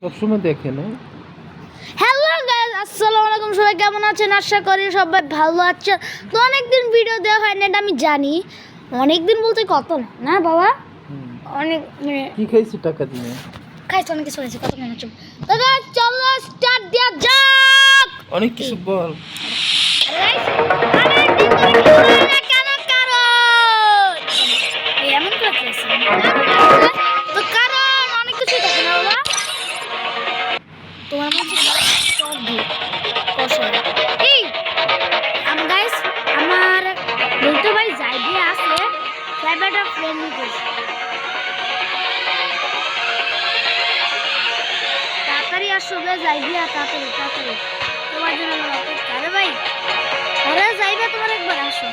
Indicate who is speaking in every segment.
Speaker 1: সবসময় দেখে না।
Speaker 2: হ্যালো গাইস, আসসালামু আলাইকুম। সবাই কেমন আছেন? আশা করি সবাই ভালো আছেন। তো অনেকদিন ভিডিও দেওয়া হয় না, এটা আমি জানি। অনেকদিন বলতে কত না বাবা, অনেক
Speaker 1: কি খাইছি টাকা দিয়ে?
Speaker 2: খাইছি, অনেক কিছু খাইছি, কত মনে হচ্ছে। তো গাইস চলো স্টার্ট দেওয়া যাক।
Speaker 1: অনেক কিছু বল।
Speaker 2: অনেকদিন ধরে কিছু হয় না, কেন? কারণ এই এমন করে খাইছি তো, কারণ অনেক কিছু থাকে না বাবা। তোমার মধ্যে সব দিয়ে কষা এই গাইস, আমার বলতে ভাই যাইবে আছে ফেভারিট ফ্রেন্ড রিকোয়েস্ট। তাড়াতাড়ি আসবে, যাইবে তাড়াতাড়ি তাড়াতাড়ি, তোমার জন্য আমার অপেক্ষা। আরে ভাই, আরে যাইবে, তোমার একবার আসো।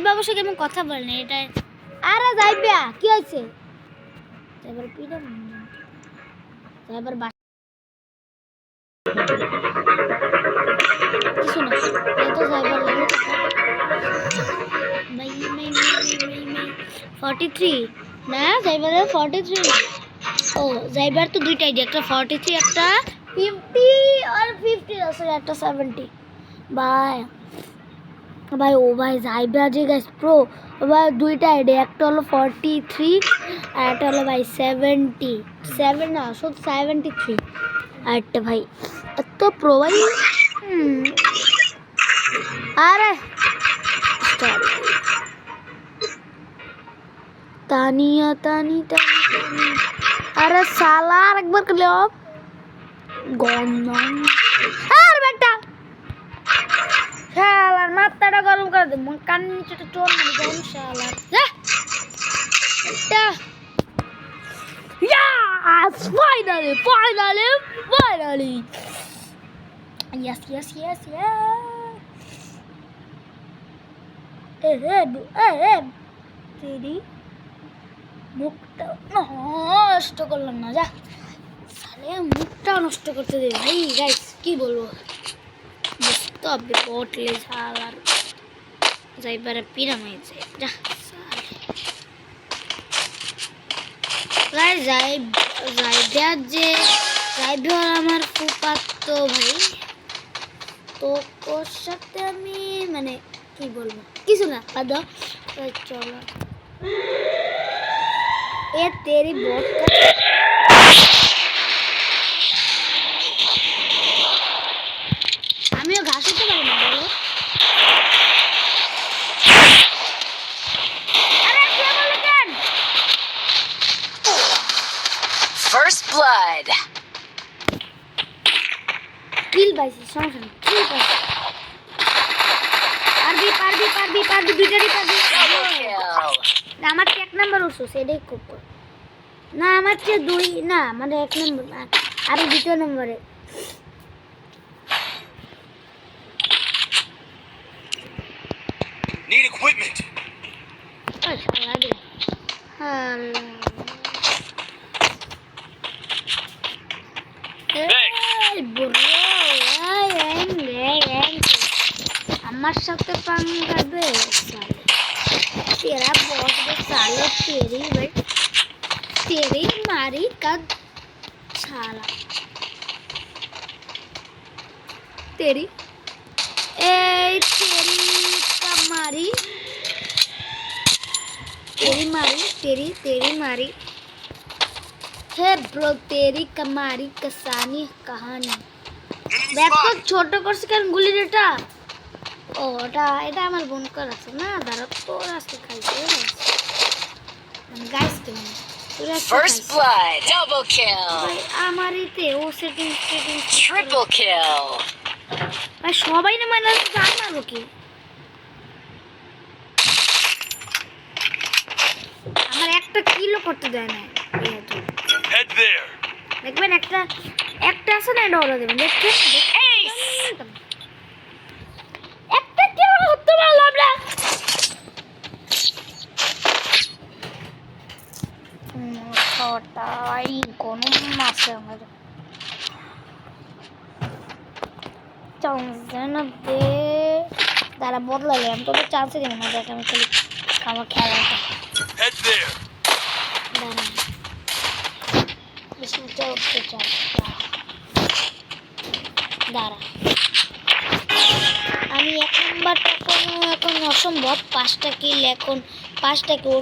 Speaker 2: বাবুর সাথে আমি কথা বলিনি এটা। আরে যাইবে, কি হয়েছে? এবার পিড়ে এবার কিছু না, তো যাইবার লাগে 43 না, যাইবার 43 না। ও যাইবার তো দুইটা আইডি, একটা 43 একটা 50 আর 50 আছে একটা 70। ভাই ভাই ও ভাই যাইবার যে গাইস প্রো ভাই, দুইটা আইডি, একটা হলো 43 আর একটা হলো ভাই 77 না, শুধু 73 আর একটা ভাই এত প্রো ভাই। আরে তানিয়া তানি তানি তানি, আরে সালা আরেকবার করলে অফ গন্ডন। আর বেটা শালার মাথাটা গরম করে দে, কান নিচেটা চোর মারি গরম শালার। Yes! Finally! Finally! Finally! Yes, yes, yes, yes! তেরি মুখটা নষ্ট করলাম না, যা সালে মুখটাও নষ্ট করতে দে ভাই। গাইস কি বলবো, বুঝতে হবে বটলে শালার যাইবারে পিরাম হয়েছে। যা প্রায় যাইবার যে যাইবে আমার ফুপাতো ভাই, তো ওর সাথে আমি মানে কি বলবো, কিছু না বাদ দাও। চলো এ তেরি বট, আমিও ঘাস হতে পারি না বলো।
Speaker 3: First blood.
Speaker 2: কিল পাইছি, সমস্যা নেই, কিল পাইছি। পারবি পারবি পারবি পারবি, দুইটারই পারবি। না আমার 1 নাম্বার উঠছো, সেটাই খুব করে না, আমার চেয়ে 2 না, মানে 1 নম্বর আর 2 নম্বরে।
Speaker 3: Need equipment.
Speaker 2: আমার সাথে পাঙ্গাবে তেরা বস সালে, তেরি ভাই তেরি মারি কাদ ছালা তেরি এই তেরি কামারি तेरी मारी तेरी मारी है ब्रो, तेरी कमारी कसानी कहानी। দেখো ছোট করছে কেন গুলির এটা? ও এটা আমার বোন কর আছে না, দাঁড়া তোর আজকে খাইছে গাইস। কেমন
Speaker 3: First blood. Double kill.
Speaker 2: ভাই আমার এতে ও সেটিং
Speaker 3: Triple kill.
Speaker 2: ভাই সবাই না মানে জানা কি আমার একটা কিলো করতে দেয় না।
Speaker 3: Head there.
Speaker 2: দেখবেন একটা আছে না, এটা ওরা দেবেন দেখবেন। একটা কিলো করতে পারলাম না। ছটাই গরম আছে আমার চান্স না দে দাঁড়া বদলালে আমি তোকে চান্সই দিই না দেখ আমি খালি আমার খেলাটা
Speaker 3: Head there.
Speaker 2: দাঁড়া বিষ্ণুটা উঠতে চাই দাঁড়া আমি 1 নাম্বারটা এখন অসম্ভব 5টা কিল এখন 5টা কিল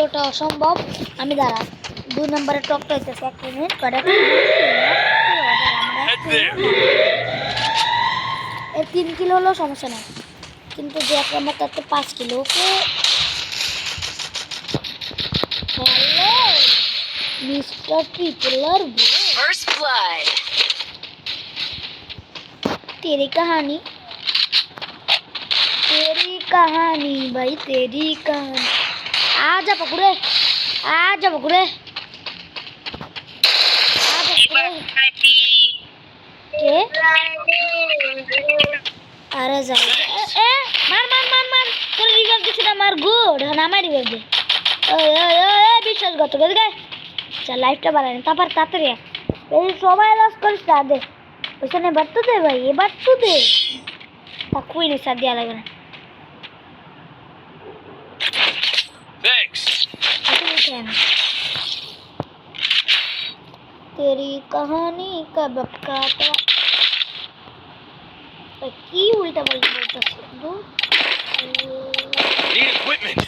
Speaker 2: ওটা অসম্ভব আমি দাঁড়া 2 নাম্বারের টপটা হইতেছে 1 মিনিট কটা
Speaker 3: Head there.
Speaker 2: এই 3 কিলো হলো সমস্যা নাই কিন্তু যে 1 নাম্বার তাতে 5 kilo okay hello mister Tripler
Speaker 3: First blood.
Speaker 2: तेरी कहानी भाई तेरी कहानी आजा पकड़े के अरे जा ए मार তোর রিভাইভ দিছ না মার গুড না মার রিভাইভ দে ওই বিশ্বাসঘাত করে গায় চল লাইফটা বাড়ানি তারপর তাড়াতাড়ি এই সবাই লস করিস না দে ওইখানে বাড়তে দে ভাই এবার তো দে তা কই রে সাদিয়া লাগে না
Speaker 3: Thanks.
Speaker 2: तेरी कहानी कब काटा की उल्टा बोलते दो
Speaker 3: Need equipment.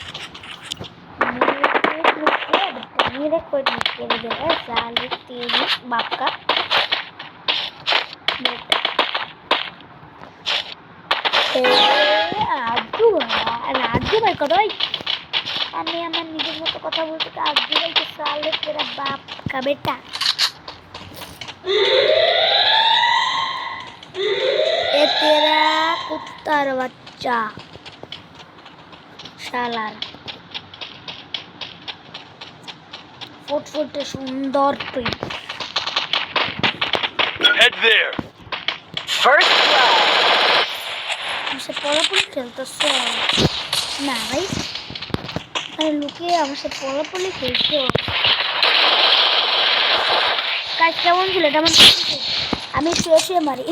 Speaker 2: मेरे कोई के वजह साले तेरी बाप का राजू भाई करो আমি আমার নিজের মতো কথা বলতে রাজু ভাই के साले तेरा बाप का बेटा ये तेरा कुत्तार बच्चा শালার ফুটফুটে সুন্দর তুই
Speaker 3: Head there. First blood.
Speaker 2: हमसे पड़ापड़ी खेलते ना भाई अरे लुकिए हमसे पड़ापड़ी खेलते কাজ কেমন ছিল এটা আমি শুয়ে মারি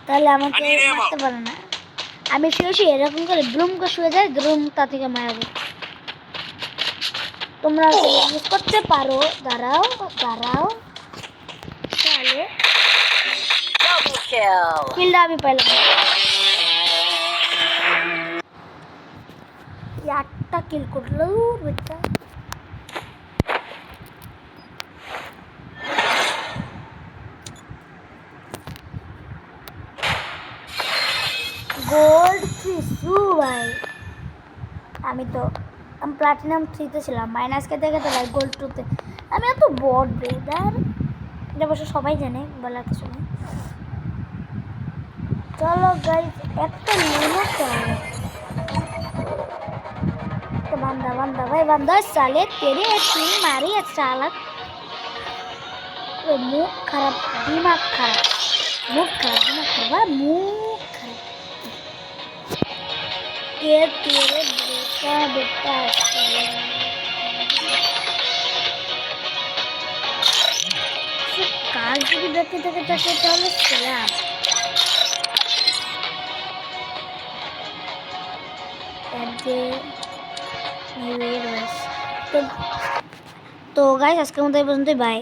Speaker 2: তাহলে আমাকে মারতে পারে না আমি শুয়ে এরকম করে ব্লুম করে শুয়ে যাই দ্রুম তা থেকে মারবে তোমরা ইউজ করতে পারো দাঁড়াও তাহলে
Speaker 3: Double kill.
Speaker 2: কিলটা আমি পাইলাম 8টা কিল করলো বেটা গোল্ড 3 ভাই আমি প্লাটিনাম 3 তে ছিলাম মাইনাস কে দেখে তো ভাই গোল্ড 2 তে আমি এত বট বেদার এটা অবশ্য সবাই জানে বলার কিছু নেই চলো গাইস একটা নিয়মও চলো तो बंदा भाई बंदा साले तेरे तीन मारी है साला मुंह खराब दिमाग खराब मुंह खराब ये तेरे बेटा काल से भी देखते चलो सलाम तो गाइस আজকে মতো এই পর্যন্তই বাই